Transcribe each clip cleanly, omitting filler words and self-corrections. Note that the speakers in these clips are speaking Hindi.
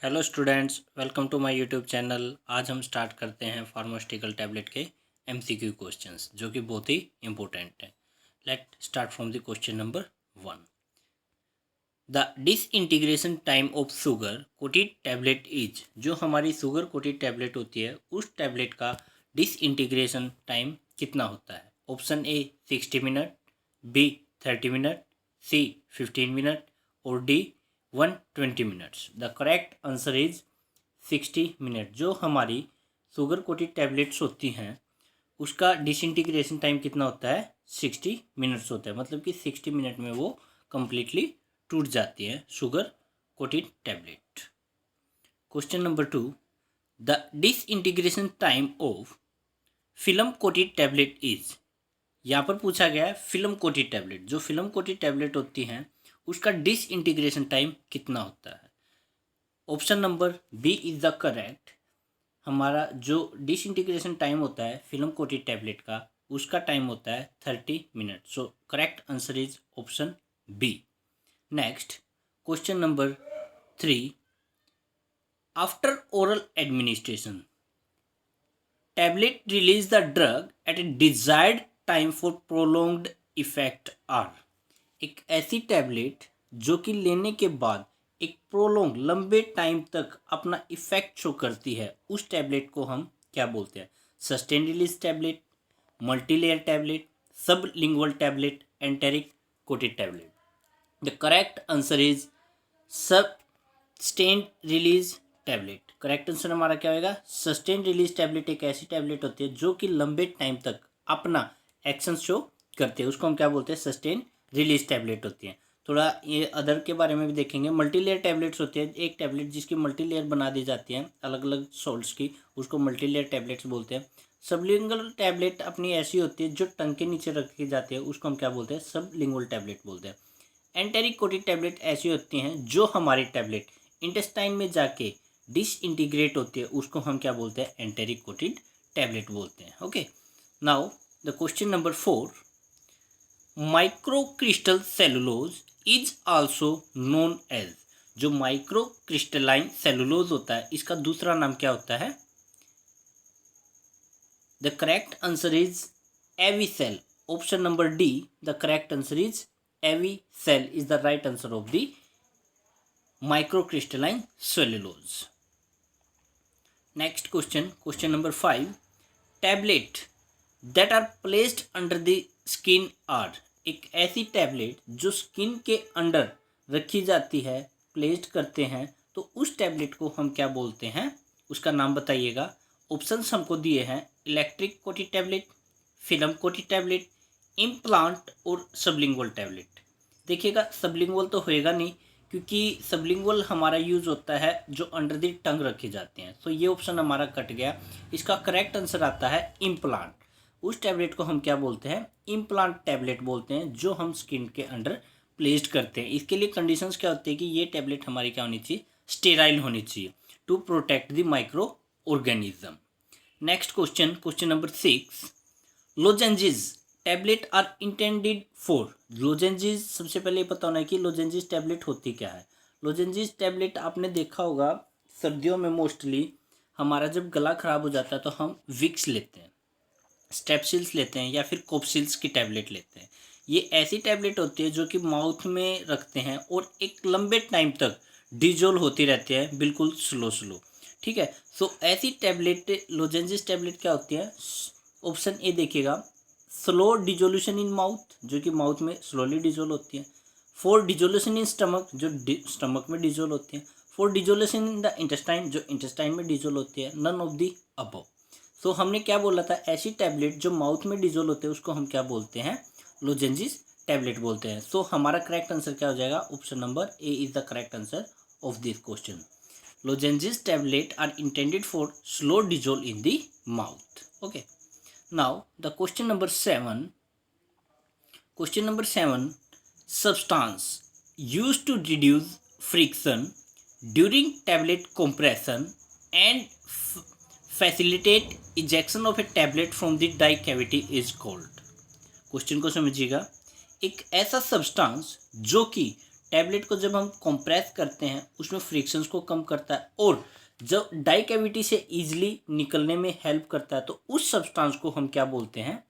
Hello students, welcome to my YouTube channel. आज हम स्टार्ट करते हैं फार्मास्यूटिकल टैबलेट के एमसीक्यू क्वेश्चंस जो कि बहुत ही इंपॉर्टेंट है। Let start from the question number 1। The disintegration time of sugar coated tablet is. जो हमारी शुगर कोटेड टैबलेट होती है उस टैबलेट का डिसइंटीग्रेशन टाइम कितना होता है? Option A 60 minute, B 30 minute, C 15 minute और D 120 minutes. The correct answer is 60 minute. जो हमारी शुगर कोटेड टैबलेट्स होती हैं उसका डिसइंटीग्रेशन टाइम कितना होता है? 60 मिनट्स होता है। मतलब कि 60 मिनट में वो कंप्लीटली टूट जाती है sugar coated tablet. Question number 2। The disintegration time of film coated tablet is. यहाँ पर पूछा गया है फिल्म कोटेड टैबलेट। जो फिल्म कोटेड टैबलेट होती हैं उसका डिसइंटीग्रेशन टाइम कितना होता है? Option number B is the correct. हमारा जो डिसइंटीग्रेशन टाइम होता है फिल्म कोटेड टैबलेट का उसका टाइम होता है 30 minute. So correct answer is option B. Next question number 3। After oral administration tablet release the drug at a desired time for prolonged effect are. एक ऐसी टैबलेट जो कि लेने के बाद एक प्रोलॉन्ग लंबे टाइम तक अपना इफेक्ट शो करती है उस टैबलेट को हम क्या बोलते हैं? Sustain release tablet, multilayer tablet, sublingual tablet, enteric coated tablet. The correct answer is sustain release tablet. Correct answer हमारा क्या होगा? सस्टेन रिलीज टैबलेट एक ऐसी टैबलेट होती है जो कि लंबे टाइम तक अपना एक्शन शो करते हैं, उसको हम क्या बोलते हैं? सस्टेन रिलीज टैबलेट होती है। थोड़ा ये अदर के बारे में भी देखेंगे। मल्टीलेयर टैबलेट्स होती है, एक टैबलेट जिसकी मल्टीलेयर बना दी जाती है अलग अलग सॉल्ट्स की, उसको मल्टीलेयर टैबलेट्स बोलते हैं। सबलिंगुअल टैबलेट अपनी ऐसी होती है जो टंग के नीचे रखी जाती है, उसको हम क्या बोलते हैं? सब लिंगुअल टैबलेट बोलते हैं। एंटेरिक कोटेड टैबलेट ऐसी होती हैं जो हमारी टैबलेट इंटेस्टाइन में जाके डिसइंटीग्रेट होती है, उसको हम क्या बोलते हैं? एंटेरिक कोटेड टैबलेट बोलते हैं। Okay, now the question number 4। Microcrystal cellulose is also known as. जो माइक्रोक्रिस्टलाइन सेलुलोज होता है इसका दूसरा नाम क्या होता है? The correct answer is Avicel. Option number D, the correct answer is Avicel is the right answer of the microcrystalline cellulose. Next question, question number 5। Tablet that are placed under the skin are. एक ऐसी टैबलेट जो स्किन के अंडर रखी जाती है, प्लेस्ड करते हैं, तो उस टैबलेट को हम क्या बोलते हैं? उसका नाम बताइएगा। ऑप्शंस हमको दिए हैं electric coated tablet, film coated tablet, implant और सबलिंगुअल टैबलेट। देखिएगा सबलिंगुअल तो होएगा नहीं क्योंकि सबलिंगुअल हमारा यूज होता है जो अंडर द टंग रखे जाते हैं, तो ये ऑप्शन हमारा कट गया। इसका करेक्ट आंसर आता है इम्प्लांट। उस टैबलेट को हम क्या बोलते हैं? इम्प्लांट टैबलेट बोलते हैं जो हम स्किन के अंडर प्लेस्ड करते हैं। इसके लिए कंडीशंस क्या होती है कि ये टैबलेट हमारी क्या होनी चाहिए? स्टेराइल होनी चाहिए to protect the micro organism. Next question, question number 6। Lozenges tablet are intended for. Lozenges सबसे पहले ये पता होना है कि लोजेंजेस टैबलेट होती क्या है। लोजेंजेस टैबलेट आपने देखा होगा सर्दियों में मोस्टली हमारा जब गला खराब हो जाता है तो हम विक्स लेते हैं, स्ट्रेप्सिल्स लेते हैं या फिर कोप्सिल्स की टैबलेट लेते हैं। ये ऐसी टैबलेट होती है जो कि माउथ में रखते हैं और एक लंबे टाइम तक डिजोल्व होती रहती है, बिल्कुल स्लो स्लो। ठीक है, सो ऐसी टैबलेट लोजेंजेस टैबलेट क्या होती है? ऑप्शन ए देखिएगा, स्लो डिजोल्यूशन इन माउथ, जो कि माउथ में स्लोली डिजोल्व होती है। फॉर डिजोल्यूशन इन स्टमक, जो स्टमक में डिजोल्व होती है। For dissolution in the intestine, जो इंटेस्टाइन में डिजोल्व होती है। None of the above. तो हमने क्या बोला था? ऐसी टैबलेट जो माउथ में डिजोल्व होते हैं उसको हम क्या बोलते हैं? लोजेंजिस टैबलेट बोलते हैं। सो हमारा करेक्ट आंसर क्या हो जाएगा? Option number A is the correct answer of this question. Lozenges tablet are intended for slow dissolve in the mouth. Okay, now the question number 7। Question number 7। Substance used to reduce friction during tablet compression and facilitate ejection of a tablet from the die cavity is called। Question को समझिएगा। एक ऐसा सब्सटेंस जो कि टैबलेट को जब हम कंप्रेस करते हैं उसमें फ्रिक्शंस को कम करता है और जब डाई कैविटी से ईजिली निकलने में हेल्प करता है, तो उस सब्सटेंस को हम क्या बोलते हैं?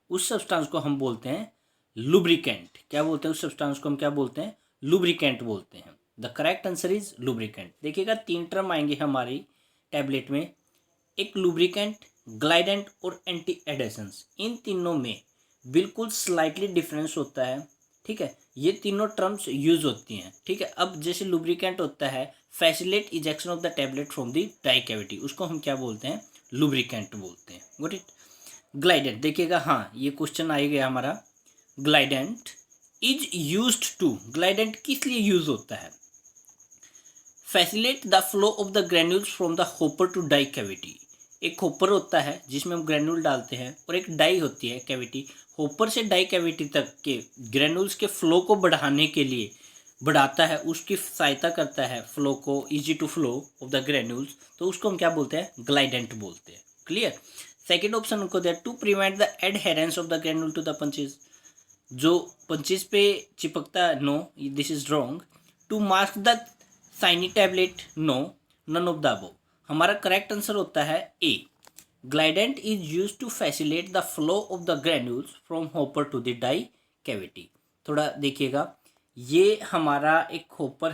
उस सब्सटेंस को हम बोलते हैं लुब्रिकेंट। क्या बोलते हैं? उस सब्सटेंस को हम क्या बोलते हैं? लुब्रिकेंट बोलते हैं। The correct answer is lubricant. देखिएगा 3 टर्म आएंगे हमारी टैबलेट में, एक लुब्रिकेंट, ग्लाइडेंट और एंटी एडेसेंस। इन तीनों में बिल्कुल स्लाइटली डिफरेंस होता है, ठीक है। ये तीनों टर्म्स यूज होती हैं, ठीक है। अब जैसे लुब्रिकेंट होता है facilitate ejection of the tablet from the die cavity, उसको हम क्या बोलते हैं? लुब्रिकेंट बोलते हैं। Got it. ग्लाइडेंट, देखिएगा हाँ ये क्वेश्चन आ गया हमारा। Glidant is used to, glidant किस लिए यूज होता है? Facilitate the flow of the granules from the hopper to die cavity. एक होपर होता है जिसमें हम ग्रेन्यूल डालते हैं और एक डाई होती है कैविटी। होपर से डाई कैविटी तक के ग्रेन्यूल्स के फ्लो को बढ़ाने के लिए बढ़ाता है, उसकी सहायता करता है फ्लो को, easy to flow of the granules, तो उसको हम क्या बोलते हैं? ग्लाइडेंट बोलते हैं। क्लियर। सेकेंड ऑप्शन उनको दिया to prevent the adherence of the granule to the punches, जो पंचेज पे चिपकता है, no this is wrong. To mask the shiny tablet, no, none of the above. हमारा करेक्ट आंसर होता है A, glidant is use to facilitate the flow of the granules from hopper to the die cavity. थोड़ा देखिएगा, ये हमारा एक होपर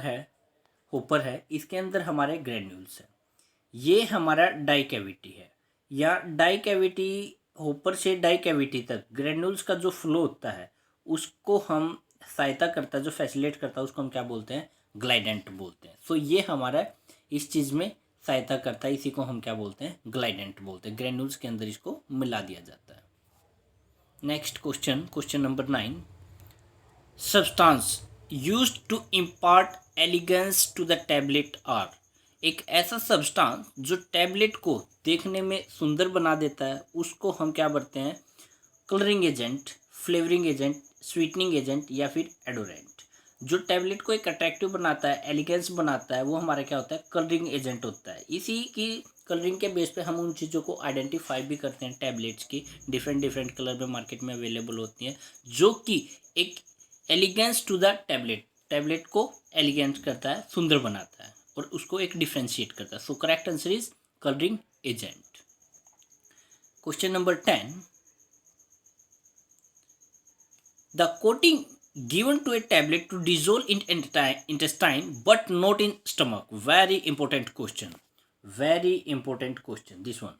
है, इसके अंदर हमारे ग्रेन्यूल्स है, ये हमारा डाई कैविटी है, या डाई कैविटी, होपर से डाई कैविटी तक ग्रेन्यूल्स का जो फ्लो होता है उसको हम सहायता करता है, जो फैसिलिटेट करता है उसको हम क्या बोलते हैं? ग्लाइडेंट बोलते हैं। सो ये हमारा इस चीज़ में सहायता करता है, इसी को हम क्या बोलते हैं? ग्लाइडेंट बोलते हैं। ग्रेन्यूल्स के अंदर इसको मिला दिया जाता है। Next question, question number 9, substance used to impart elegance to the tablet are. एक ऐसा सब्सटेंस जो टैबलेट को देखने में सुंदर बना देता है, उसको हम क्या बोलते हैं? Colouring agent, flavouring agent, sweetening agent या फिर एडोरेंट। जो टैबलेट को एक अट्रैक्टिव बनाता है, एलिगेंस बनाता है, वो हमारा क्या होता है? कलरिंग एजेंट होता है। इसी की कलरिंग के बेस पे हम उन चीज़ों को आइडेंटिफाई भी करते हैं। टैबलेट्स की डिफरेंट कलर में मार्केट में अवेलेबल होती हैं, जो कि एक एलिगेंस टू द टैबलेट को एलिगेंट करता है, सुंदर बनाता है और उसको एक डिफ्रेंशिएट करता है। So correct answer is colouring agent. Question number 10, the coating given to a tablet to dissolve in intestine but not in stomach. Very important question, very important question this one.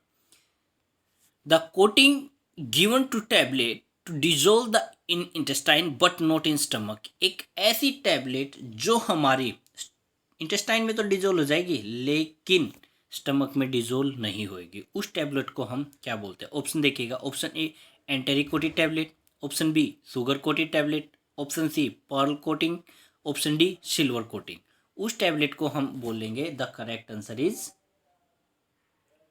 The coating given to tablet to dissolve the in intestine but not in stomach. एक ऐसी टैबलेट जो हमारी इंटेस्टाइन में तो डिजोल्व हो जाएगी लेकिन स्टमक में डिजोल्व नहीं होएगी, उस टैबलेट को हम क्या बोलते हैं? ऑप्शन देखिएगा, option A enteric coated tablet, option B sugar coated tablet, option C pearl coating, option D silver coating. उस टैबलेट को हम बोलेंगे, the correct answer is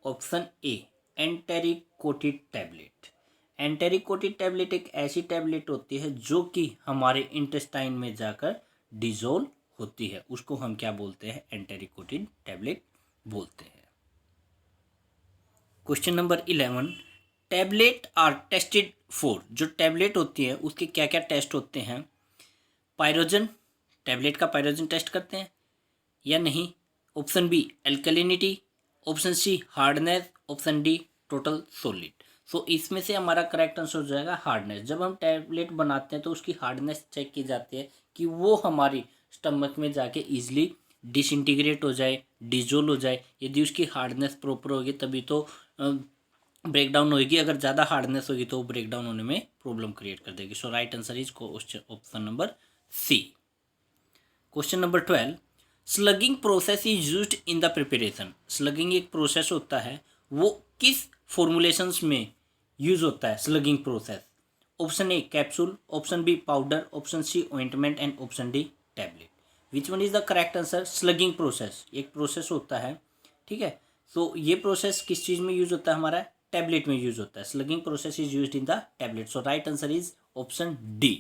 option A enteric coated tablet. Enteric coated tablet एक ऐसी टैबलेट होती है जो कि हमारे इंटेस्टाइन में जाकर डिजोल्व होती है, उसको हम क्या बोलते हैं? एंटेरिक कोटेड टैबलेट बोलते हैं। Question number 11, tablet are tested for. जो टैबलेट होती है उसके क्या क्या टेस्ट होते हैं? पायरोजन, टैबलेट का पायरोजन टेस्ट करते हैं या नहीं? Option B alkalinity, option C hardness, option D total solid. So इसमें से हमारा करेक्ट आंसर हो जाएगा हार्डनेस। जब हम टैबलेट बनाते हैं तो उसकी हार्डनेस चेक की जाती है कि वो हमारी स्टमक में जाके ईजिली डिसइंटीग्रेट हो जाए, डिजोल्व हो जाए। यदि उसकी हार्डनेस प्रॉपर होगी तभी तो ब्रेक डाउन होगी, अगर ज़्यादा हार्डनेस होगी तो ब्रेक डाउन होने में प्रॉब्लम क्रिएट कर देगी। So right answer is option number C. Question number 12, slugging process is used in the preparation. Slugging एक प्रोसेस होता है, वो किस फॉर्मुलेशंस में यूज होता है? Slugging process, option A capsule, option B powder, option C ointment and option D tablet. Which one is the correct answer? Slugging process एक प्रोसेस होता है, ठीक है। सो ये प्रोसेस किस चीज़ में यूज होता है? हमारा टैबलेट में यूज होता है। Slugging process is used in the tablet. So right answer is option D.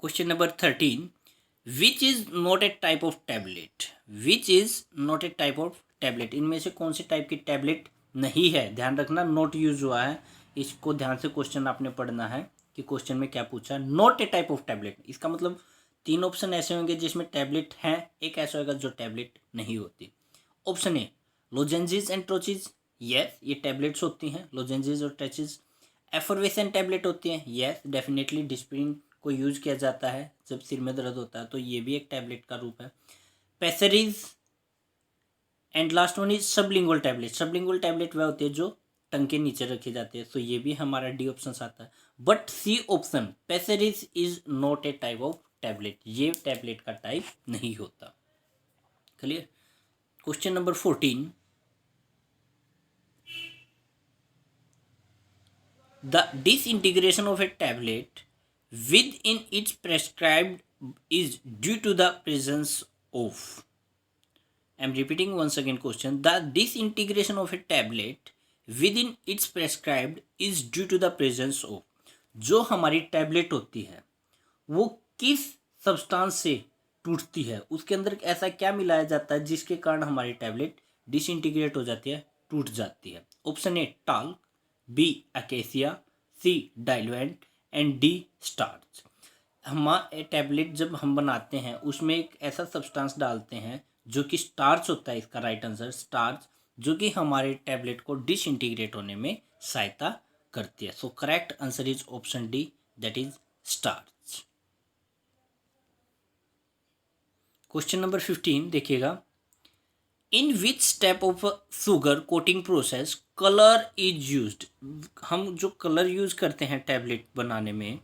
Question number 13, which is not a type of tablet. Which is not a type of tablet, इनमें से कौन से टाइप की टैबलेट नहीं है? ध्यान रखना, नोट यूज हुआ है, इसको ध्यान से क्वेश्चन आपने पढ़ना है। कि क्वेश्चन में क्या पूछा, not a type of tablet. इसका मतलब 3 ऑप्शन ऐसे होंगे जिसमें टैबलेट हैं, एक ऐसा होगा जो टैबलेट नहीं होती। ऑप्शन ए लोजेंजिस एंड ट्रोचिज, यस ये टैबलेट्स होती हैं लोजेंजिस और ट्रोचिज। एफरवेसेंट टैबलेट होती हैं, यस डेफिनेटली डिस्प्रिन को यूज किया जाता है जब सिर में दर्द होता है, तो ये भी एक टैबलेट का रूप है। पेसरीज and last one is sublingual tablet. Sublingual tablet वह होती है जो टंग के नीचे रखी जाती है, तो ये भी हमारा डी ऑप्शन आता है। But C option pessaries is not a type of tablet, ये टैबलेट का टाइप नहीं होता। Clear. Question number 14, the disintegration of a tablet within its prescribed is due to the presence of, I am repeating once again question, the disintegration of a tablet within its prescribed is due to the presence of, जो हमारी टैबलेट होती है वो किस सब्सटेंस से टूटती है, उसके अंदर ऐसा क्या मिलाया जाता है जिसके कारण हमारी टैबलेट डिसइंटीग्रेट हो जाती है, टूट जाती है। Option A talc, B acacia, C diluent and D starch. हमारे टैबलेट जब हम बनाते हैं उसमें एक ऐसा सब्सटेंस डालते हैं जो कि स्टार्च होता है, इसका राइट आंसर स्टार्च, जो कि हमारे टैबलेट को डिसइंटीग्रेट होने में सहायता करती है। So correct answer is option D, that is starch. Question number 15 देखिएगा, in which step of sugar coating process colour is used. हम जो कलर यूज करते हैं टैबलेट बनाने में,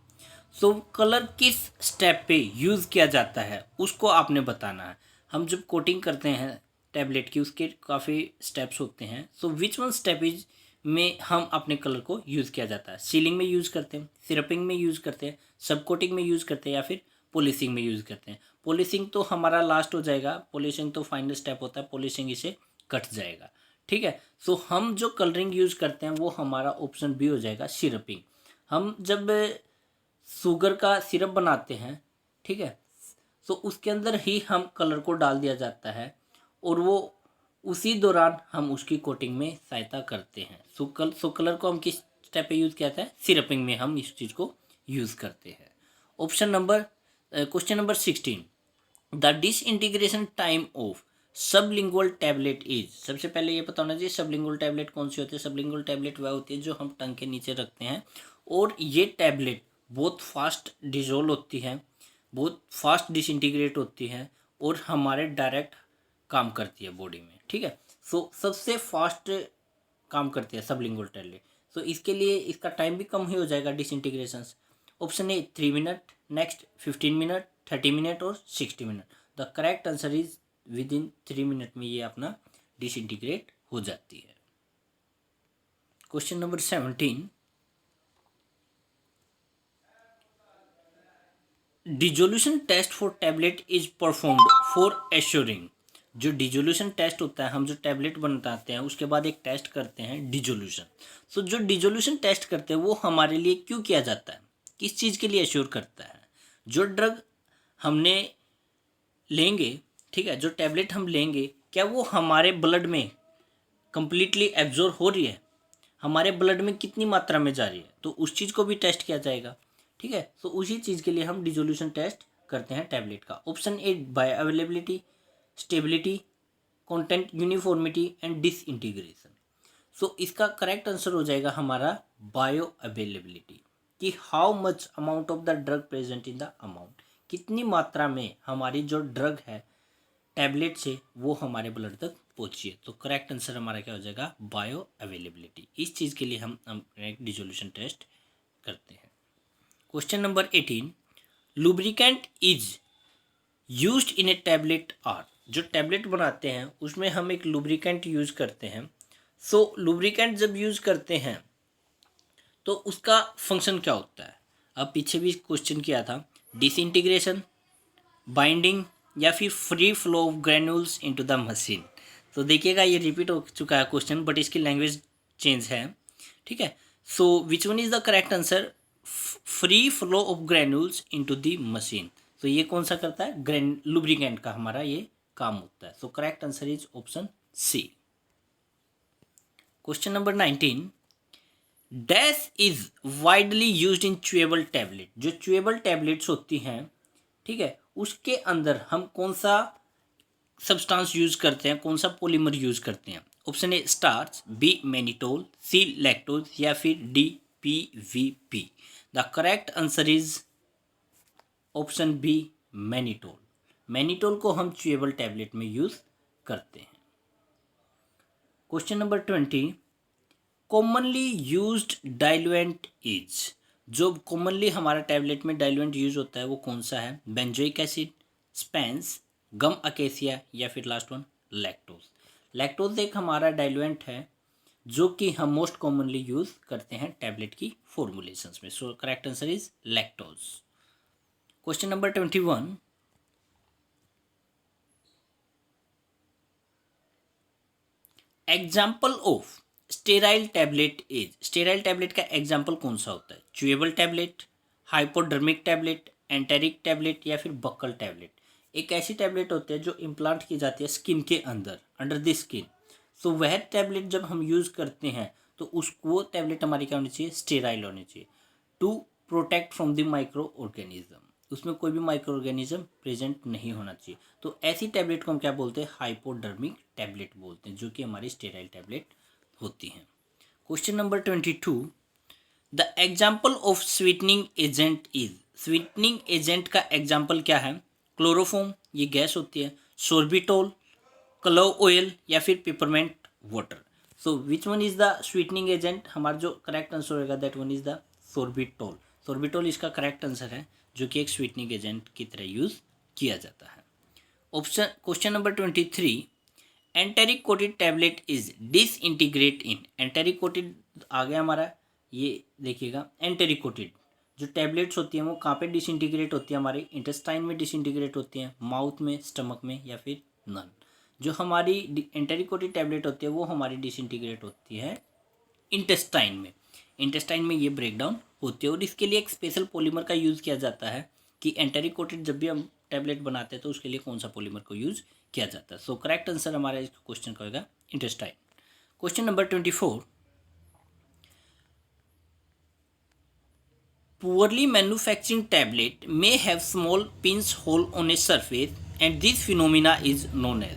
तो कलर किस स्टेप पे यूज़ किया जाता है उसको आपने बताना है। हम जब कोटिंग करते हैं टैबलेट की उसके काफ़ी स्टेप्स होते हैं, सो विच वन स्टेप इज में हम अपने कलर को यूज़ किया जाता है। सीलिंग में यूज़ करते हैं, सिरपिंग में यूज़ करते हैं, सब कोटिंग में यूज़ करते हैं, या फिर पॉलिशिंग में यूज़ करते हैं। पॉलिशिंग तो हमारा लास्ट हो जाएगा, पॉलिशिंग तो फाइनल स्टेप होता है, पॉलिशिंग इसे कट जाएगा। ठीक है, सो हम जो कलरिंग यूज़ करते हैं वो हमारा ऑप्शन बी हो जाएगा सिरपिंग। हम जब शुगर का सिरप बनाते हैं, ठीक है, तो उसके अंदर ही हम कलर को डाल दिया जाता है और वो उसी दौरान हम उसकी कोटिंग में सहायता करते हैं। सो कलर को हम किस स्टेप पे यूज़ किया जाता है, सिरपिंग में हम इस चीज़ को यूज़ करते हैं। Option number question number 16, the disintegration time of sublingual tablet is. सबसे पहले ये पता होना चाहिए सबलिंगुअल टैबलेट कौन सी होती है। सबलिंगुअल टैबलेट वह होती है जो हम टंग के नीचे रखते हैं, और ये टैबलेट बहुत फास्ट डिजोल्व होती है, बहुत फास्ट डिसइंटीग्रेट होती है और हमारे डायरेक्ट काम करती है बॉडी में। ठीक है, सो सबसे फास्ट काम करती है सबलिंगुअल टैबलेट, सो इसके लिए इसका टाइम भी कम ही हो जाएगा disintegration. Option A 3 minute, next 15 minute, 30 minute और 60 minute. The correct answer is within 3 minute में ये अपना डिसइंटीग्रेट हो जाती है। Question number 17, dissolution test for tablet is performed for assuring. जो डिजोल्यूशन टेस्ट होता है, हम जो टैबलेट बनाते हैं उसके बाद एक टेस्ट करते हैं डिजोल्यूशन। सो जो डिजोल्यूशन टेस्ट करते हैं वो हमारे लिए क्यों किया जाता है, किस चीज़ के लिए एश्योर करता है। जो ड्रग हमने लेंगे, ठीक है, जो टैबलेट हम लेंगे, क्या वो हमारे ब्लड में कंप्लीटली एब्जॉर्ब हो रही है, हमारे ब्लड में कितनी मात्रा में जा रही है, तो उस चीज़ को भी टेस्ट किया जाएगा। ठीक है, तो उसी चीज़ के लिए हम डिजोल्यूशन टेस्ट करते हैं टैबलेट का। Option A bio availability, stability, content uniformity and disintegration. So इसका करेक्ट आंसर हो जाएगा हमारा बायो अवेलेबिलिटी, कि how much amount of the drug present in the amount, कितनी मात्रा में हमारी जो ड्रग है टैबलेट से वो हमारे ब्लड तक पहुँची है। तो करेक्ट आंसर हमारा क्या हो जाएगा, बायो अवेलेबिलिटी। इस चीज़ के लिए हम एक डिजोल्यूशन टेस्ट करते हैं। Question number 18, lubricant is used in a tablet are. जो टैबलेट बनाते हैं उसमें हम एक लुब्रिकेंट यूज़ करते हैं। सो लुब्रिकेंट जब यूज़ करते हैं तो उसका फंक्शन क्या होता है। अब पीछे भी क्वेश्चन किया था, डिसइंटीग्रेशन, बाइंडिंग, या फिर free flow of granules into the machine. तो देखिएगा ये रिपीट हो चुका है क्वेश्चन, बट इसकी लैंग्वेज चेंज है। ठीक है, so which one is the correct answer, free flow of granules into the machine. तो ये कौन सा करता है, लुब्रिकेंट का हमारा ये काम होता है। So correct answer is option C. Question number 19, dash is widely used in chewable tablet. जो च्यूएबल टैबलेट्स होती हैं, ठीक है, उसके अंदर हम कौन सा सब्सटेंस यूज करते हैं, कौन सा पॉलीमर यूज करते हैं? Option A starch, B mannitol, C lactose या फिर D PVP. The correct answer is option B mannitol. Mannitol को हम च्यूएबल टैबलेट में यूज करते हैं। Question number 20, commonly used diluent is. जो कॉमनली हमारा टैबलेट में डाइल्यूएंट यूज होता है वो कौन सा है? Benzoic acid, spence, gum acacia या फिर लास्ट वन लैक्टोज। लैक्टोज एक हमारा डाइल्यूएंट है जो कि हम मोस्ट कॉमनली यूज करते हैं टैबलेट की फॉर्मुलेशंस में। सो correct answer is lactose. Question number 21, example of sterile tablet is. Sterile tablet का एग्जाम्पल कौन सा होता है? Chewable tablet, hypodermic tablet, enteric tablet या फिर बक्कल टैबलेट। एक ऐसी टैबलेट होती है जो इम्प्लांट की जाती है स्किन के अंदर, अंडर द स्किन। सो वह टैबलेट जब हम यूज़ करते हैं तो उस वो टैबलेट हमारी क्या होनी चाहिए? स्टेराइल होनी चाहिए, to protect from the micro organism. उसमें कोई भी माइक्रो ऑर्गेनिज्म प्रेजेंट नहीं होना चाहिए। तो ऐसी टैबलेट को हम क्या बोलते हैं? हाइपोडर्मिक टैबलेट बोलते हैं, जो कि हमारी स्टेराइल टैबलेट होती हैं। Question number 22, the example of sweetening agent is. Sweetening agent का एग्जाम्पल क्या है? क्लोरोफॉर्म, ये गैस होती है, सोर्बिटोल, क्लोव ऑयल या फिर peppermint water. So which one is the sweetening agent? हमारा जो करेक्ट आंसर होगा that one is the sorbitol. Sorbitol इसका करेक्ट आंसर है, जो कि एक स्वीटनिंग एजेंट की तरह यूज किया जाता है। Option question number 23, enteric coated tablet is disintegrate in. Enteric coated आ गया हमारा, ये देखिएगा एंटेरिक कोटेड जो टैबलेट्स होती हैं वो कहाँ पे डिसइंटीग्रेट होती है? हमारे इंटेस्टाइन में डिसइंटीग्रेट होती हैं, माउथ में, स्टमक में या फिर नन। जो हमारी एंटेरिक कोटेड टैबलेट होती है वो हमारी डिसइंटीग्रेट होती है इंटेस्टाइन में। इंटेस्टाइन में ये ब्रेकडाउन होती है और इसके लिए एक स्पेशल पॉलीमर का यूज़ किया जाता है कि एंटेरिक कोटेड जब भी हम टैबलेट बनाते हैं तो उसके लिए कौन सा पॉलीमर को यूज़ किया जाता है। सो करेक्ट आंसर हमारा इस क्वेश्चन का होगा intestine. Question number 24, poorly manufacturing tablet may have small pinch hole on a surface and this phenomena is known as।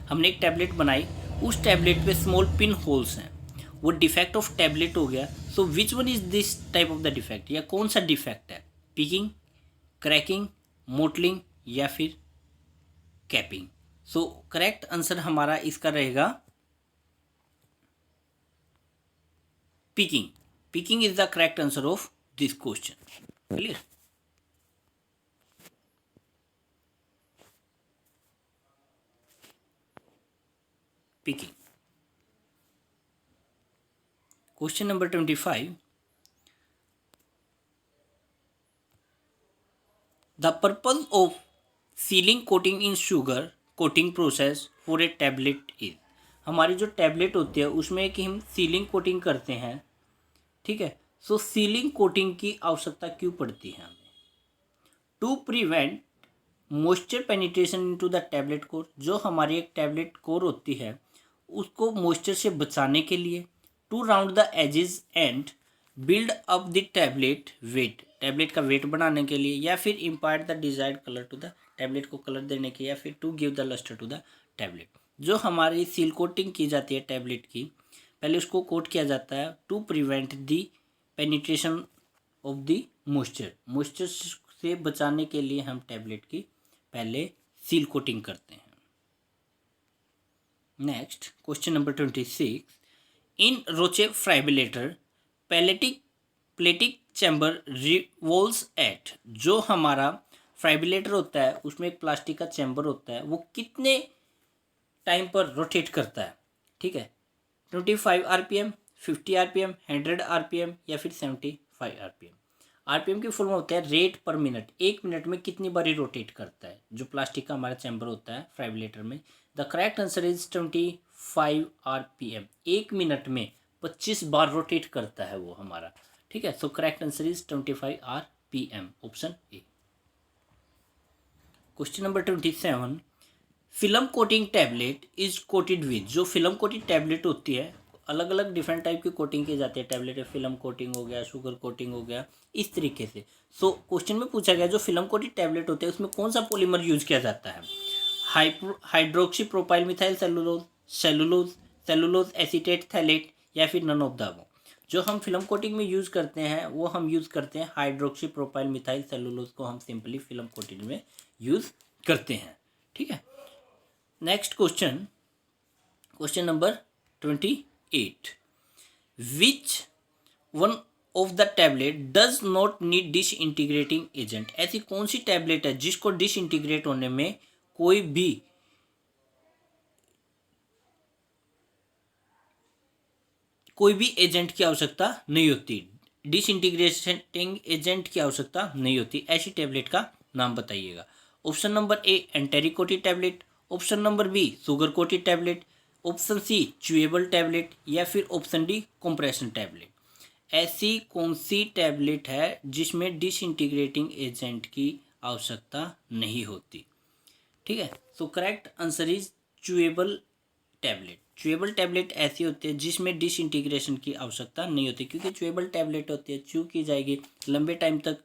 हमने एक टैबलेट बनाई, उस टैबलेट पे स्मॉल पिन होल्स हैं, वो डिफेक्ट ऑफ टैबलेट हो गया। So which one is this type of the defect? या कौन सा डिफेक्ट है? पिकिंग, क्रैकिंग, मोटलिंग या फिर कैपिंग। सो करेक्ट आंसर हमारा इसका रहेगा picking. Picking is the correct answer of this question. Clear? Picking. Question number 25, the purpose of sealing coating in sugar coating process for a tablet is। हमारी जो टैबलेट होती है उसमें कि हम सीलिंग कोटिंग करते हैं, ठीक है। सो सीलिंग कोटिंग की आवश्यकता क्यों पड़ती है हमें? To prevent moisture penetration into the tablet core. जो हमारी एक टैबलेट कोर होती है उसको मॉइस्चर से बचाने के लिए, to round the edges and build up the tablet weight. Tablet का वेट बढ़ाने के लिए, या फिर impart the desired colour to the tablet को कलर देने के, या फिर to give the lustre to the tablet. जो हमारी सील कोटिंग की जाती है टैबलेट की, पहले उसको कोट किया जाता है to prevent the penetration of the moisture. Moisture से बचाने के लिए हम टैबलेट की पहले सील कोटिंग करते हैं। नेक्स्ट क्वेश्चन नंबर 26, इन रोचेफ्राइब्रेटर प्लेटिक चैम्बर रिवॉल्व्स एट। जो हमारा फ्राइब्रेटर होता है उसमें एक प्लास्टिक का चैम्बर होता है, वो कितने टाइम पर रोटेट करता है? ठीक है, 25 RPM, 50 RPM, 100 RPM या फिर 75 RPM। आरपीएम की फुल में होता है रेट पर मिनट। एक मिनट में कितनी बारी रोटेट करता है जो प्लास्टिक का हमारा चैम्बर होता है फ्राइब्रेटर में? The correct answer is 25 RPM। एक मिनट में 25 बार रोटेट करता है वो हमारा, ठीक है। So correct answer is 25 RPM, option A. Question number 27, film coating tablet is coated with. जो फिल्म कोटेड टैबलेट होती है अलग अलग डिफरेंट टाइप की कोटिंग की जाती है। टैबलेट में फिल्म कोटिंग हो गया, शुगर कोटिंग हो गया, इस तरीके से। सो क्वेश्चन में पूछा गया जो फिल्म कोटेड टैबलेट होते हैं उसमें कौन सा पॉलीमर यूज किया जाता है? Hydroxy propyl methyl cellulose, cellulose, cellulose acetate phthalate, या फिर नन ऑफ द अबव। जो हम फिल्म कोटिंग में यूज़ करते हैं वो हम यूज़ करते हैं हाइड्रोक्सी प्रोपाइल मिथाइल सेलुलोज को हम सिंपली फिल्म कोटिंग में यूज़ करते हैं। ठीक है, next question, question number 28, which one of the tablet does not need dish integrating agent? ऐसी कौन सी टैबलेट है जिसको डिश इंटीग्रेट होने में कोई भी एजेंट की आवश्यकता नहीं होती, डिश इंटीग्रेटिंग एजेंट की आवश्यकता नहीं होती? ऐसी टैबलेट का नाम बताइएगा। Option number A enteric coated tablet, option number B sugar coated tablet, option C chewable tablet, या फिर ऑप्शन डी कंप्रेशन टैबलेट। ऐसी कौन सी टैबलेट है जिसमें डिश इंटीग्रेटिंग एजेंट की आवश्यकता नहीं होती? ठीक है, so correct answer is chewable tablet. Chewable tablet ऐसी होती है जिसमें डिश इंटीग्रेशन की आवश्यकता नहीं होती, क्योंकि च्यूएबल टैबलेट होती है, च्यू की जाएगी, लंबे टाइम तक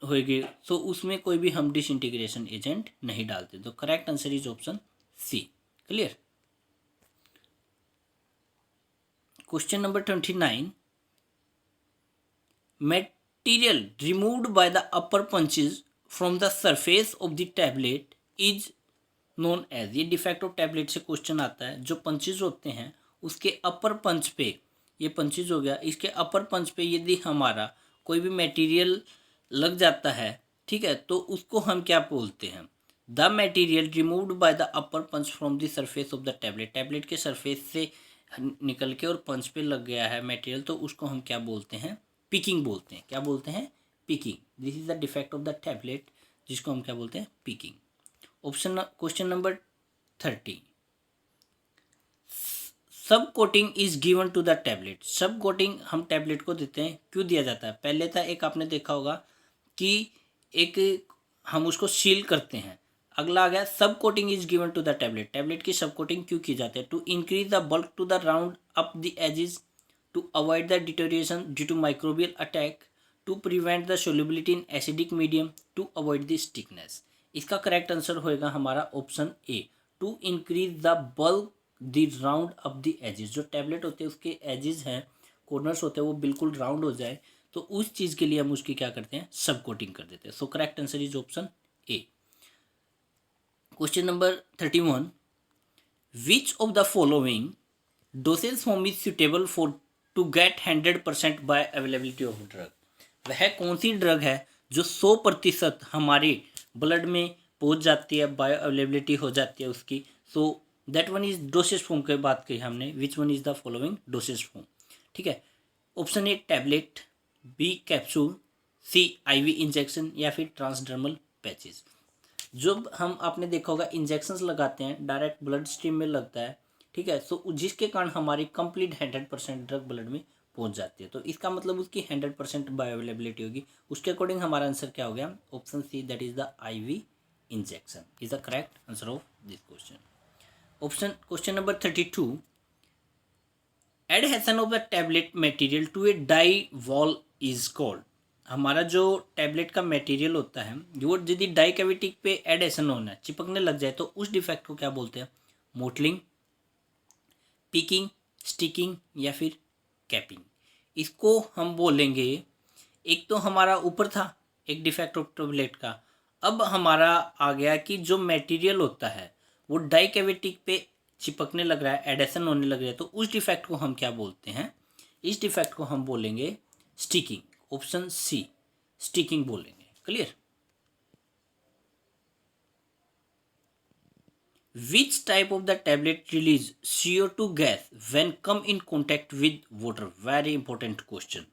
होएगी, तो उसमें कोई भी हम डिश इंटीग्रेशन एजेंट नहीं डालते। तो correct answer is option C. Clear? Question number 29, material removed by the upper punches from the surface of the tablet is known as, ये डिफेक्ट ऑफ टैबलेट से क्वेश्चन आता है। जो पंचेज होते हैं उसके अपर पंच पे, ये पंचेज हो गया, इसके अपर पंच पे यदि हमारा कोई भी मटेरियल लग जाता है, ठीक है, तो उसको हम क्या बोलते हैं? The material removed by the upper punch from the surface of the tablet, tablet के सरफेस से निकल के और पंच पे लग गया है मटेरियल, तो उसको हम क्या बोलते हैं? पिकिंग बोलते हैं। क्या बोलते हैं? Picking. This is the defect of the tablet, जिसको हम क्या बोलते हैं? Picking. Option question number 30, subcoating is given to the tablet. Subcoating हम टैबलेट को देते हैं, क्यों दिया जाता है? पहले था एक, आपने देखा होगा कि एक हम उसको सील करते हैं। अगला आ गया subcoating is given to the tablet. Tablet की सब कोटिंग क्यों की जाती है? To increase the bulk to the round up the edges, to avoid the deterioration due to microbial attack, to prevent the solubility in acidic medium, to avoid the stickiness. इसका करेक्ट आंसर होएगा हमारा option A, to increase the bulk the round up the edges. जो टैबलेट होते हैं उसके एजेस हैं, कॉर्नर्स होते हैं, वो बिल्कुल राउंड हो जाए, तो उस चीज़ के लिए हम उसकी क्या करते हैं? सब कोटिंग कर देते हैं। So correct answer is option A. Question number 31, which of the following dosage form is suitable for to get 100% bioavailability of drug? वह कौन सी ड्रग है जो 100% हमारे ब्लड में पहुंच जाती है, बायो अवेलेबिलिटी हो जाती है उसकी? So that one is dosage form की बात की हमने। Which one is the following dosage form? ठीक है, option A tablet, B capsule, C IV injection, या फिर ट्रांसडर्मल पैचेस। जब हम, आपने देखा होगा, इंजेक्शंस लगाते हैं, डायरेक्ट ब्लड स्ट्रीम में लगता है, ठीक है, सो जिसके कारण हमारी कंप्लीट 100% ड्रग ब्लड में पहुंच जाती है, तो इसका मतलब उसकी 100% बायो अवेलेबिलिटी होगी। उसके अकॉर्डिंग हमारा आंसर क्या हो गया? Option C, that is the IV injection is the correct answer of this question. Option question number 32, adhesion of the tablet material to a die wall is called. हमारा जो टैबलेट का मटेरियल होता है, वो यदि डाई कैविटी पे एडहेशन होना है, चिपकने लग जाए, तो उस डिफेक्ट को क्या बोलते हैं? मोटलिंग, पिकिंग, स्टिकिंग, या फिर कैपिंग। इसको हम बोलेंगे, एक तो हमारा ऊपर था एक डिफेक्ट ऑफ टैबलेट का, अब हमारा आ गया कि जो मटेरियल होता है वो डाई कैविटी पे चिपकने लग रहा है, एडेशन होने लग रहा है, तो उस डिफेक्ट को हम क्या बोलते हैं? इस डिफेक्ट को हम बोलेंगे स्टिकिंग। ऑप्शन सी, स्टिकिंग बोलेंगे। Clear? Which type of the tablet release CO2 gas when come in contact with water? Very important question.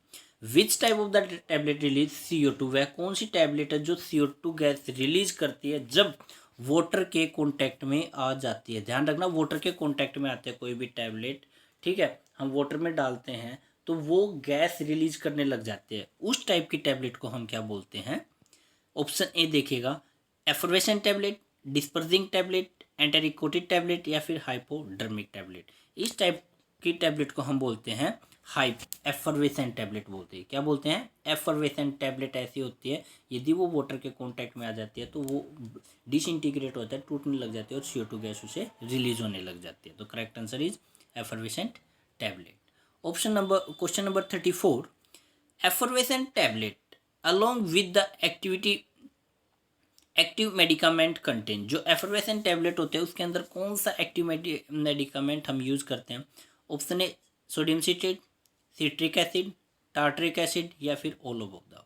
Which type of the tablet release CO2? वह कौन सी टैबलेट है जो CO2 गैस रिलीज करती है जब वाटर के कॉन्टैक्ट में आ जाती है? ध्यान रखना, वाटर के कॉन्टैक्ट में आते हैं कोई भी टैबलेट, ठीक है, हम वाटर में डालते हैं तो वो गैस रिलीज करने लग जाती है। उस टाइप की टैबलेट को हम क्या बोलते हैं? ऑप्शन ए देखिएगा, effervescent tablet, dispersing tablet, enteric coated tablet, या फिर हाइपोडर्मिक टैबलेट। इस टाइप की टैबलेट को हम बोलते हैं हाई एफरवेसेंट टैबलेट बोलते हैं। क्या बोलते हैं? एफरवेसेंट टैबलेट ऐसी होती है यदि वो वाटर के कांटेक्ट में आ जाती है तो वो डिसइंटीग्रेट होता है, टूटने लग जाती है और CO2 गैस उसे रिलीज होने लग जाती है। तो correct answer is effervescent tablet. Question number 34, effervescent tablet along with the active medicament content. जो एफरवेसेंट टैबलेट होते हैं उसके अंदर कौन सा एक्टिव मेडिकामेंट हम यूज़ करते हैं? ऑप्शन ए sodium citrate, citric acid, tartaric acid या फिर ऑल ऑफ द अबव।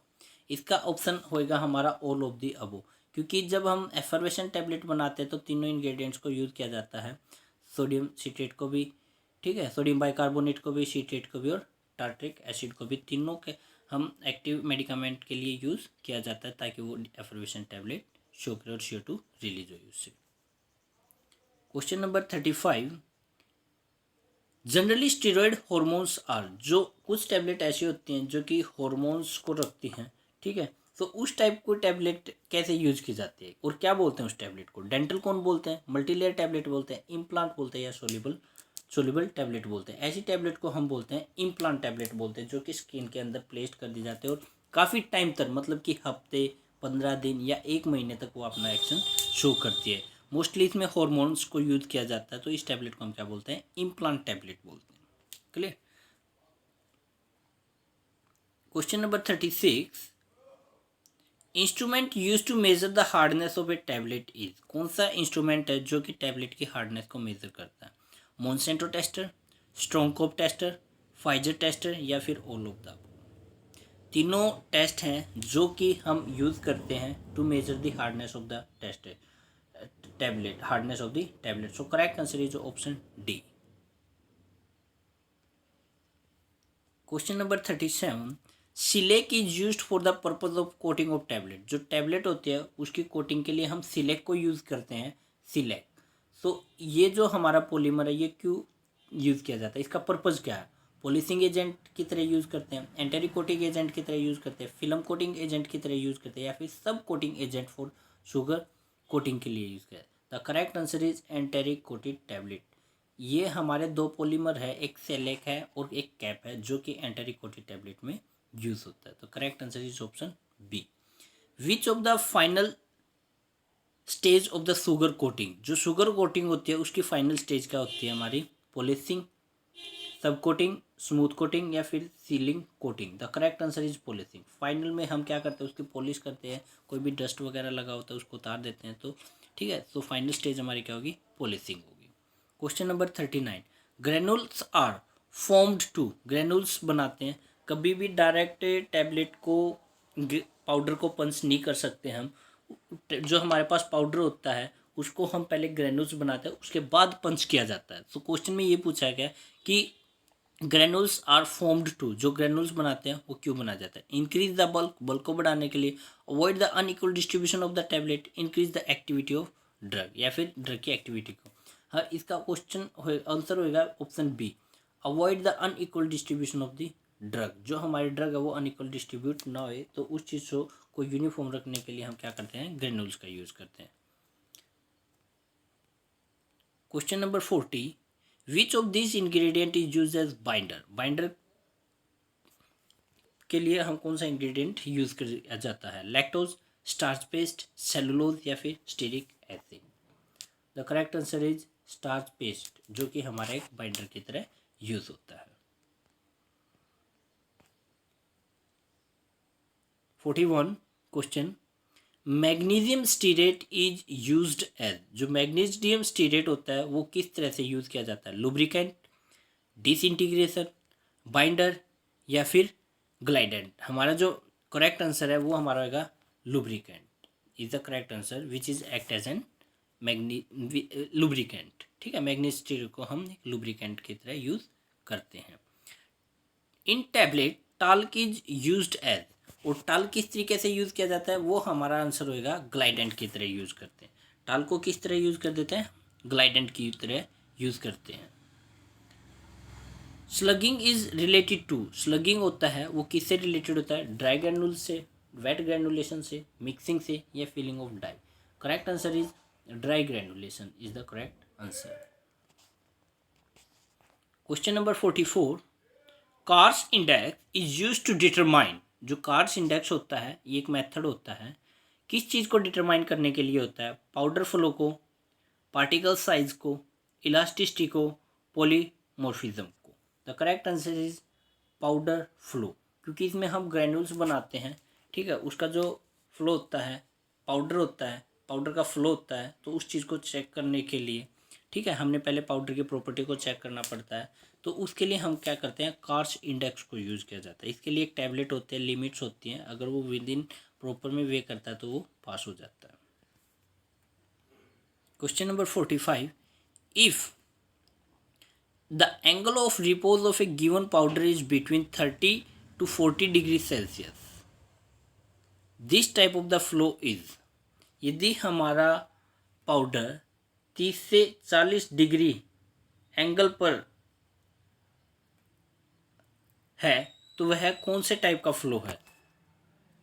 इसका ऑप्शन होएगा हमारा ऑल ऑफ द अबव, क्योंकि जब हम एफरवेसेंट टैबलेट बनाते हैं तो तीनों इंग्रेडिएंट्स को यूज़ किया जाता है, सोडियम सिट्रेट को भी, ठीक है, सोडियम बाइकार्बोनेट को भी, सिट्रेट को भी और टार्टरिक एसिड को भी, तीनों के हम एक्टिव मेडिकामेंट के लिए यूज़ किया जाता है ताकि वो एफरवेसेंट टैबलेट शो करे और CO2 रिलीज हो उससे। Question number 35, generally steroid hormones are. जो कुछ टैबलेट ऐसी होती हैं जो कि हॉर्मोन्स को रखती हैं, ठीक है, तो उस टाइप को टैबलेट कैसे यूज की जाती है और क्या बोलते हैं उस टैबलेट को? डेंटल कौन बोलते हैं, मल्टीलेयर टैबलेट बोलते हैं, इम्प्लांट बोलते हैं या सोल्यूबल टैबलेट बोलते हैं? ऐसी टैबलेट को हम बोलते हैं इम्प्लांट टैबलेट बोलते हैं, जो कि स्किन के अंदर प्लेस्ड कर दी जाते हैं और काफ़ी टाइम तक, मतलब कि हफ्ते, 15 दिन या 1 महीने तक वो अपना एक्शन शो करती है। मोस्टली इसमें हॉर्मोन्स को यूज किया जाता है, तो इस टैबलेट को हम क्या बोलते हैं? इम्प्लांट टैबलेट बोलते हैं। Clear? Question number 36, instrument use to measure the hardness of a tablet is. कौन सा इंस्ट्रूमेंट है जो कि टैबलेट की हार्डनेस को मेजर करता है? Monsanto tester, Strong Cobb tester, Pfizer tester या फिर ऑल ऑफ द। तीनों टेस्ट हैं जो कि हम यूज़ करते हैं to measure the hardness of the tablet, hardness of the tablet. So correct answer is option D. Question number 37, shellac is used for the purpose of coating of tablet. जो टैबलेट होती है उसकी कोटिंग के लिए हम सिलेक को यूज़ करते हैं, सिलेक। सो ये जो हमारा पॉलीमर है ये क्यों यूज़ किया जाता है, इसका पर्पज़ क्या है? पॉलिशिंग एजेंट की तरह यूज़ करते हैं, एंटेरिक कोटिंग एजेंट की तरह यूज़ करते हैं, फिल्म कोटिंग एजेंट की तरह यूज़ करते हैं या फिर सब coating agent for sugar coating के लिए यूज़ किया है? The correct answer is enteric coated tablet. ये हमारे दो पॉलीमर है, एक सेलेक है और एक कैप है, जो कि एंटेरिक कोटेड टैबलेट में यूज होता है। तो correct answer is option B. Which of the final stage of the sugar coating. जो शुगर कोटिंग होती है उसकी फाइनल स्टेज क्या होती है हमारी? पॉलिशिंग, सब कोटिंग, स्मूथ कोटिंग या फिर ceiling coating? The correct answer is polishing. Final में हम क्या करते हैं? उसकी पॉलिश करते हैं, कोई भी डस्ट वगैरह लगा होता है उसको उतार देते हैं, तो ठीक है। तो फाइनल स्टेज हमारी क्या होगी? पॉलिशिंग होगी। Question number 39, granules are formed to. Granules बनाते हैं, कभी भी डायरेक्ट टैबलेट को, पाउडर को पंच नहीं कर सकते हम। जो हमारे पास पाउडर होता है उसको हम पहले ग्रेनुल्स बनाते हैं, उसके बाद पंच किया जाता है। तो क्वेश्चन में ये पूछा गया कि ग्रेनुल्स आर फॉर्म्ड टू, जो ग्रेनुल्स बनाते हैं वो क्यों बनाया जाता है? इंक्रीज द बल्क, बल्क को बढ़ाने के लिए, avoid the unequal distribution of the tablet, increase the activity of drug या फिर ड्रग की एक्टिविटी को। हाँ, इसका क्वेश्चन आंसर होएगा option B, avoid the unequal distribution of the drug. जो हमारी ड्रग है वो अनइक्वल डिस्ट्रीब्यूट ना हो, तो उस चीज़ को यूनिफॉर्म रखने के लिए हम क्या करते हैं? ग्रेनुल्स का यूज़ करते हैं। Question number 40, which of this ingredient is use as binder. Binder के लिए हम कौन सा इंग्रेडिएंट यूज किया जाता है? लैक्टोज, स्टार्च पेस्ट, सेलुलोज या फिर stearic acid? The correct answer is starch paste, जो कि हमारा एक बाइंडर की तरह यूज होता है। 41 question, magnesium stearate is used as. जो मैग्नीशियम स्टीरेट होता है वो किस तरह से यूज किया जाता है? लुब्रिकेंट, डिसइंटीग्रेशन, बाइंडर या फिर ग्लाइडेंट? हमारा जो करेक्ट आंसर है वो हमारा होगा lubricant is the correct answer, which is act as an lubricant. ठीक है, मैग्नीशियम स्टीरेट को हम लुब्रिकेंट की तरह यूज करते हैं। इन tablet talc is used as, और टाल्क किस तरीके से यूज किया जाता है? वो हमारा आंसर होएगा ग्लाइडेंट की तरह यूज करते हैं। टाल्क को किस तरह यूज कर देते हैं? ग्लाइडेंट की तरह यूज करते हैं। Slugging is related to, slugging होता है वो किससे रिलेटेड होता है? ड्राई ग्रैनुल से, वेट ग्रैनुलेशन से, मिक्सिंग से या filling of die? Correct answer is dry granulation is the correct answer. Question number 44, Carr's index is use to determine, जो कार्स इंडेक्स होता है ये एक मेथड होता है, किस चीज़ को डिटरमाइन करने के लिए होता है? पाउडर फ्लो को, पार्टिकल साइज को, इलास्टिसिटी को, पॉलीमॉर्फिज्म को। The correct answer is powder flow, क्योंकि इसमें हम ग्रैन्यूल्स बनाते हैं, ठीक है, उसका जो फ्लो होता है, पाउडर होता है, पाउडर का फ्लो होता है, तो उस चीज़ को चेक करने के लिए, ठीक है, हमने पहले पाउडर की प्रॉपर्टी को चेक करना पड़ता है, तो उसके लिए हम क्या करते हैं, कार्स इंडेक्स को यूज़ किया जाता है। इसके लिए एक टैबलेट होते हैं, लिमिट्स होती हैं, अगर वो विद इन प्रॉपर में वे करता है तो वो पास हो जाता है। Question number 45, if the angle of repose of A given powder is between 30 to 40 degree Celsius, this type of the flow is, यदि हमारा पाउडर 30 से 40 डिग्री एंगल पर है तो वह कौन से टाइप का फ्लो है?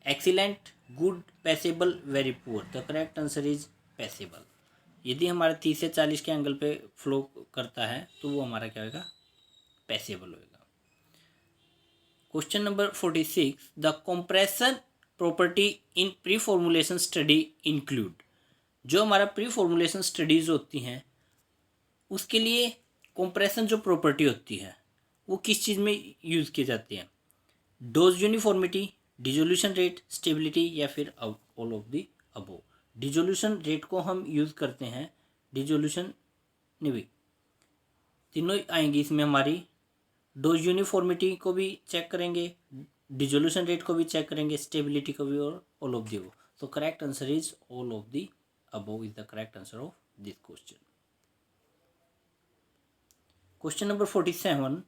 Excellent, good, passable, very poor. The correct answer is passable. यदि हमारा 30 से 40 के एंगल पे फ्लो करता है तो वो हमारा क्या होगा, पैसेबल होगा। Question number 46, the compression property in pre formulation study include, जो हमारा प्री फॉर्मुलेशन स्टडीज होती हैं उसके लिए कंप्रेशन जो प्रॉपर्टी होती है वो किस चीज़ में यूज़ की जाती है? Dose uniformity, dissolution rate, stability, या फिर all of the above. Dissolution rate को हम यूज़ करते हैं, डिसोल्यूशन नहीं, तीनों आएंगी इसमें हमारी, डोज यूनिफॉर्मिटी को भी चेक करेंगे, डिसोल्यूशन रेट को भी चेक करेंगे, स्टेबिलिटी को भी, और all of the above. So correct answer is all of the above is the correct answer of this question. Question number 47,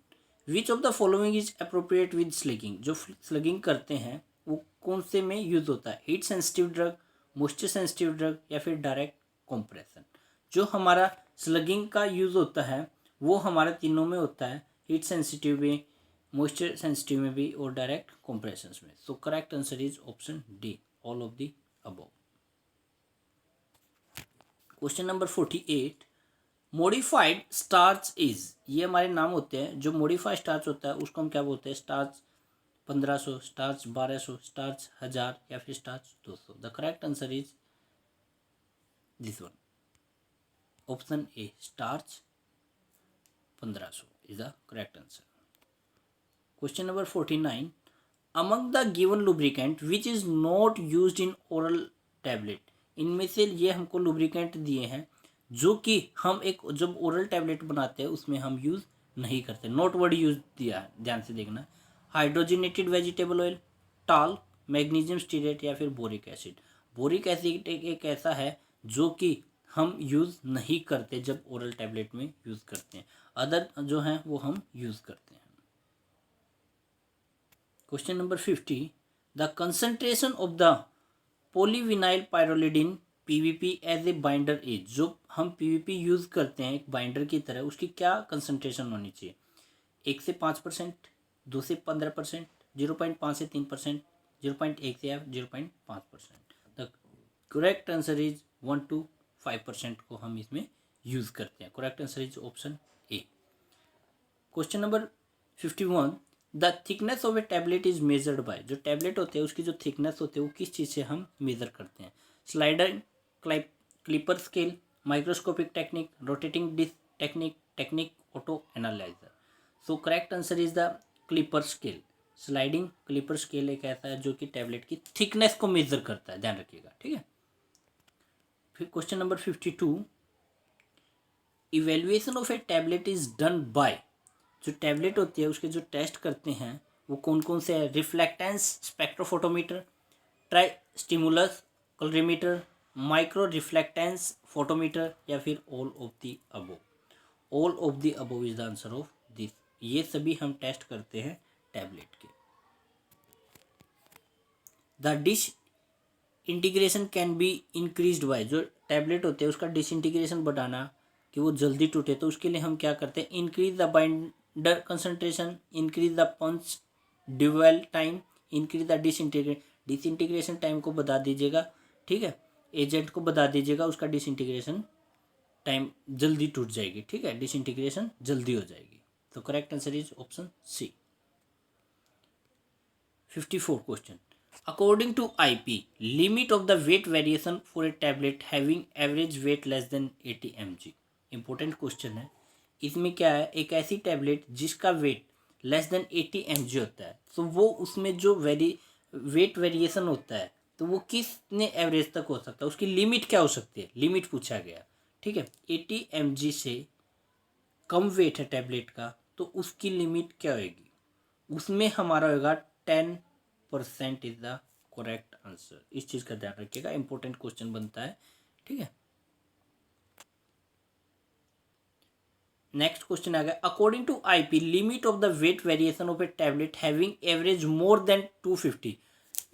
which of the following is appropriate with स्लगिंग, जो स्लगिंग करते हैं वो कौन से में यूज होता है? Heat sensitive drug, moisture sensitive drug, या फिर डायरेक्ट कंप्रेशन। जो हमारा स्लगिंग का यूज होता है वो हमारा तीनों में होता है, हीट सेंसिटिव में, मॉइस्चर सेंसिटिव में भी, और डायरेक्ट कंप्रेशन में। सो correct answer is option D, all of the above. Question number 48, modified starch is, ये हमारे नाम होते हैं, जो मॉडिफाइड स्टार्च होता है उसको हम क्या बोलते हैं? स्टार्च 1500, स्टार्च 1200, स्टार्च 1000, या फिर starch 200। The correct answer is this one, option A, starch 1500 is the correct answer. Question number 49, among the given lubricant which is not used in oral tablet, इनमें से ये हमको लुब्रिकेंट दिए हैं जो कि हम एक जब ओरल टैबलेट बनाते हैं उसमें हम यूज़ नहीं करते। नोट वर्ड यूज दिया है, ध्यान से देखना। हाइड्रोजनेटेड वेजिटेबल ऑयल, टाल, मैग्नीशियम स्टीरेट, या फिर बोरिक एसिड। बोरिक एसिड एक ऐसा है जो कि हम यूज़ नहीं करते जब ओरल टैबलेट में यूज़ करते हैं, अदर जो हैं वो हम यूज़ करते हैं। Question number 50, the concentration of the polyvinyl pyrrolidine PVP as a binder is, जो हम पीवीपी यूज़ करते हैं एक बाइंडर की तरह, उसकी क्या कंसंट्रेशन होनी चाहिए? 1 से 5%, 2 से 15%, 0.5 से 3%, 0.1 से 0.5%। The correct answer is 1 to 5% को हम इसमें यूज़ करते हैं। Correct answer is option A. Question number 51, the thickness of a tablet is measured by, जो टैबलेट होते हैं उसकी जो थिकनेस होती है वो किस चीज़ से हम मेज़र करते हैं? Slider, caliper scale, microscopic technique, rotating disc technique, technique auto analyser. So correct answer is the caliper scale. Sliding caliper scale एक ऐसा है जो कि टैबलेट की थिकनेस को मेजर करता है, ध्यान रखिएगा, ठीक है। फिर question number 52, evaluation of a tablet is done by, जो टैबलेट होती है उसके जो टेस्ट करते हैं वो कौन कौन से है? Reflectance spectrophotometer, tristimulus colorimeter, micro reflectance photometer, या फिर all of the above. All of the above is the answer of this. ये सभी हम टेस्ट करते हैं टैबलेट के। The disintegration can be increased by, जो टैबलेट होते हैं उसका डिसइंटीग्रेशन बढ़ाना कि वो जल्दी टूटे, तो उसके लिए हम क्या करते हैं? Increase the binder concentration, increase the punch dwell time, increase the disintegration time को बढ़ा दीजिएगा, ठीक है, एजेंट को बढ़ा दीजिएगा, उसका डिसइंटीग्रेशन टाइम जल्दी टूट जाएगी, ठीक है, डिसइंटीग्रेशन जल्दी हो जाएगी। तो correct answer is option C. 54 question. According to IP, limit of the weight variation for a tablet having average weight less than 80 mg. Important question है. इसमें क्या है, एक ऐसी टैबलेट जिसका वेट लेस देन 80 mg होता है, तो वो उसमें जो वेट वेरिएशन होता है तो वो कितने एवरेज तक हो सकता है, उसकी लिमिट क्या हो सकती है, लिमिट पूछा गया. ठीक है, 80 mg से कम वेट है टैबलेट का तो उसकी लिमिट क्या होगी, उसमें हमारा होगा 10% इज द करेक्ट आंसर. इस चीज का ध्यान रखिएगा, इंपॉर्टेंट क्वेश्चन बनता है. ठीक है, नेक्स्ट क्वेश्चन आ गया. According to IP, limit of the weight variation of a tablet having average more than 250.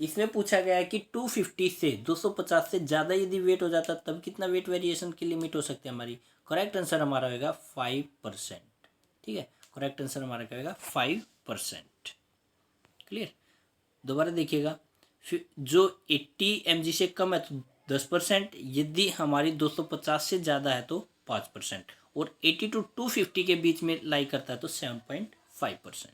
इसमें पूछा गया है कि 250 से 250 से ज़्यादा यदि वेट हो जाता तब कितना वेट वेरिएशन की लिमिट हो सकती है हमारी. करेक्ट आंसर हमारा होगा 5%. ठीक है, करेक्ट आंसर हमारा क्या होगा 5%. क्लियर. दोबारा देखिएगा, जो 80 mg से कम है तो 10%, यदि हमारी 250 से ज़्यादा है तो 5%, और 80 to 250 के बीच में लाई करता है तो 7.5%.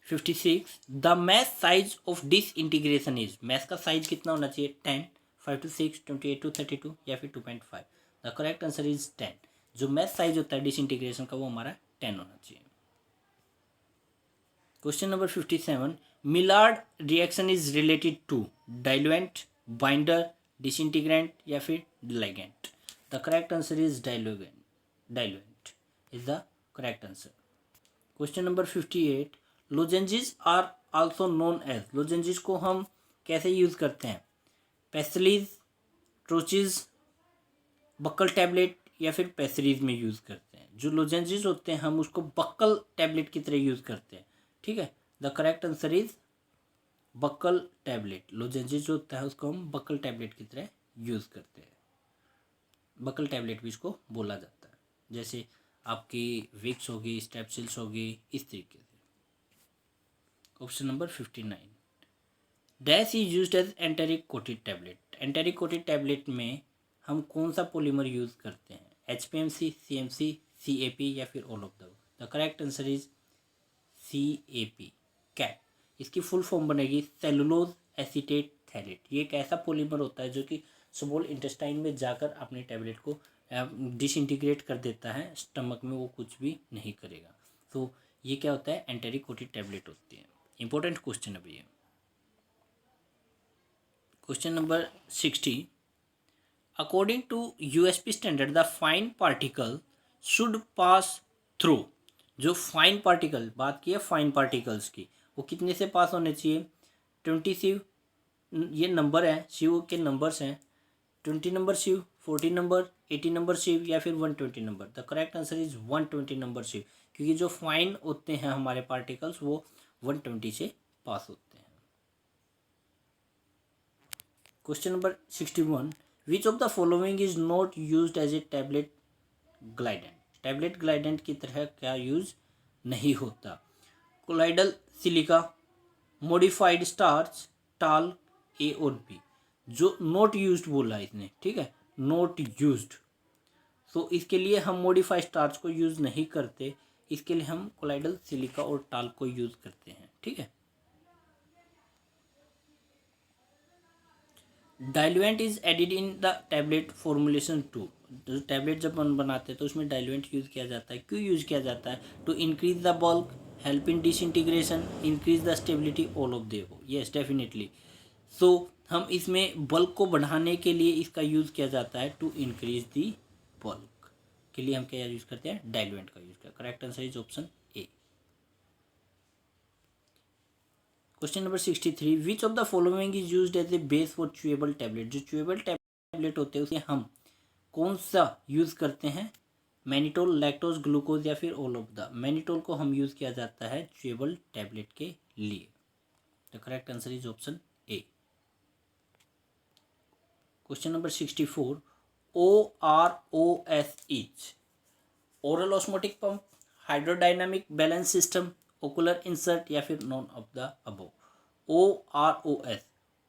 56. The mesh size of disintegration is, mesh का साइज कितना होना चाहिए, 10, 5 to 6, 28 to 32 या फिर 2.5. The correct answer is 10. जो मैथ साइज होता है डिस इंटीग्रेशन का वो हमारा 10 होना चाहिए. Question number 57. Maillard reaction is related to diluent, binder, disintegrant या फिर ligand. The correct answer is diluent is the correct answer. Question number 58. Lozenges are also known as, lozenges को हम कैसे यूज करते हैं, पेस्टलीज, ट्रोचिज, बक्कल टैबलेट या फिर पेसरीज में यूज करते हैं. जो लोजेंजिस होते हैं हम उसको बक्कल टैबलेट की तरह यूज करते हैं. ठीक है, the correct answer is buccal tablet. Lozenges जो होता है उसको हम बक्कल टैबलेट की तरह यूज करते हैं. बक्कल टैबलेट भी इसको बोला जाता है, जैसे आपकी विक्स होगी, स्टेप्सिल्स होगी, इस तरीके से. Option number 59. Dash is used as enteric coated tablet. Enteric coated tablet में हम कौन सा पॉलीमर यूज करते हैं, HPMC, CMC, CAP या फिर all of the correct answer is CAP, cap. इसकी फुल फॉर्म बनेगी सेलुलोज एसीटेट थैलेट. ये एक ऐसा पॉलीमर होता है जो कि स्मॉल इंटेस्टाइन में जाकर अपनी टैबलेट को डिसइंटीग्रेट कर देता है, स्टमक में वो कुछ भी नहीं करेगा. तो ये क्या होता है, एंटेरिक कोटेड टैबलेट होती है. इंपॉर्टेंट क्वेश्चन है भैया. Question number 60. According to USP standard the fine particle should pass through. जो फाइन पार्टिकल, बात की है फाइन पार्टिकल्स की, वो कितने से पास होने चाहिए, 20 सीव, ये नंबर है, सीव के नंबर्स हैं, 20 number sieve, 40 number, 80 number sieve या फिर 120 number. The correct answer is 120 number sieve, क्योंकि जो फाइन होते हैं हमारे पार्टिकल्स वो 120 से पास होते हैं. Question number 61. Which of the following is not used as a tablet glidant. Tablet glidant की तरह क्या यूज नहीं होता, colloidal silica, modified starch, talc, A और B. जो नॉट यूज्ड बोला इसने, ठीक है, नॉट यूज्ड, तो इसके लिए हम मॉडिफाइड स्टार्च को यूज नहीं करते, इसके लिए हम कोलाइडल सिलिका और टाल को यूज करते हैं. ठीक है. Diluent is added in the tablet formulation to. जो टैबलेट जब हम बनाते हैं तो उसमें डाइल्यूएंट यूज किया जाता है. क्यों यूज किया जाता है, to increase the bulk, help in disintegration, increase the stability, all of they. Yes definitely. So हम इसमें बल्क को बढ़ाने के लिए इसका यूज किया जाता है, टू इंक्रीज द बल्क के लिए हम क्या यूज करते हैं, डाइल्यूएंट का यूज करते हैं. Correct answer is option A. Question number 63. Which of the following is used as a base for chewable tablet. जो च्यूएबल टैबलेट होते हैं उसमें हम कौन सा यूज करते हैं, मैनिटोल, लैक्टोज, ग्लूकोज या फिर ऑल ऑफ द. मैनिटोल को हम यूज किया जाता है च्यूएबल टैबलेट के लिए. The correct answer is option A. Question number 64. OROS is oral osmotic pump, hydrodynamic balance system, ocular insert या फिर none of the above.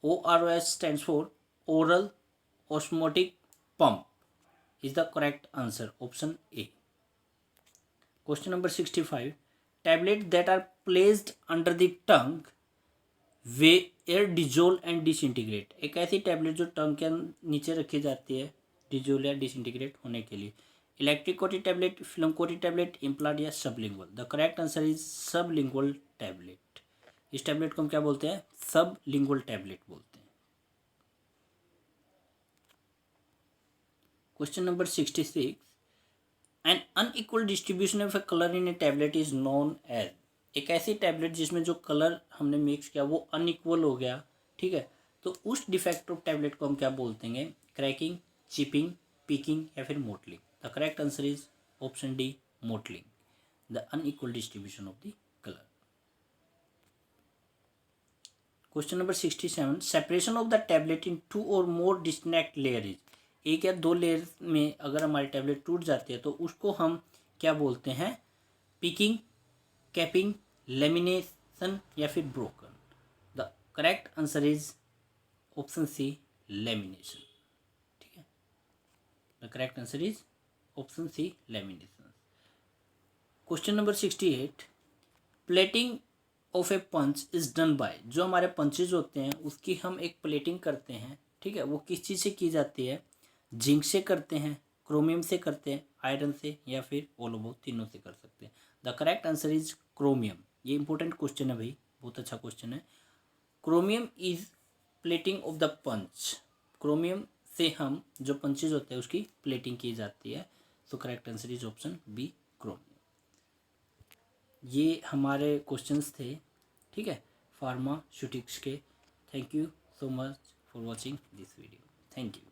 OROS stands for oral osmotic pump. Is the correct answer option A. Question number 65, tablet that are placed under the tongue they are dissolve and disintegrate. एक ऐसी टैबलेट जो टंग के नीचे रखी जाती है डिजोल्व या डिसइंटीग्रेट होने के लिए। Enteric coated tablet, film coated tablet, implant या sublingual. The correct answer is sublingual tablet. इस टैबलेट को हम क्या बोलते हैं? सबलिंगुअल टैबलेट बोलते हैं। Question number 66, an unequal distribution of a colour in a tablet is known as. एक ऐसी टैबलेट जिसमें जो कलर हमने मिक्स किया वो अनइक्वल हो गया, ठीक है, तो उस डिफेक्ट ऑफ टैबलेट को हम क्या बोलते हैं? क्रैकिंग, चिपिंग, पीकिंग या फिर mottling. The correct answer is option D, mottling, the unequal distribution of the colour. Question number 67, separation of the tablet in 2 और मोर डिस्टिंक्ट लेयर इज। एक या दो लेयर में अगर हमारी टैबलेट टूट जाती है तो उसको हम क्या बोलते हैं? पीकिंग, कैपिंग, लेमिनेशन या फिर broken. The correct answer is option C, lamination, ठीक है। The correct answer is option C, lamination. Question number 68, plating of a punch is done by. जो हमारे पंचेज होते हैं उसकी हम एक प्लेटिंग करते हैं, ठीक है, वो किस चीज़ से की जाती है? जिंक से करते हैं, क्रोमियम से करते हैं, आयरन से या फिर ऑल ओवर तीनों से कर सकते हैं। The correct answer is chromium. ये इंपॉर्टेंट क्वेश्चन है भाई, बहुत अच्छा क्वेश्चन है। Chromium is plating of the punch. Chromium से हम जो पंचेज होते हैं उसकी प्लेटिंग की जाती है। So correct answer is option B, chromium. ये हमारे क्वेश्चंस थे, ठीक है, फार्मास्यूटिक्स के। Thank you so much for watching this video. Thank you.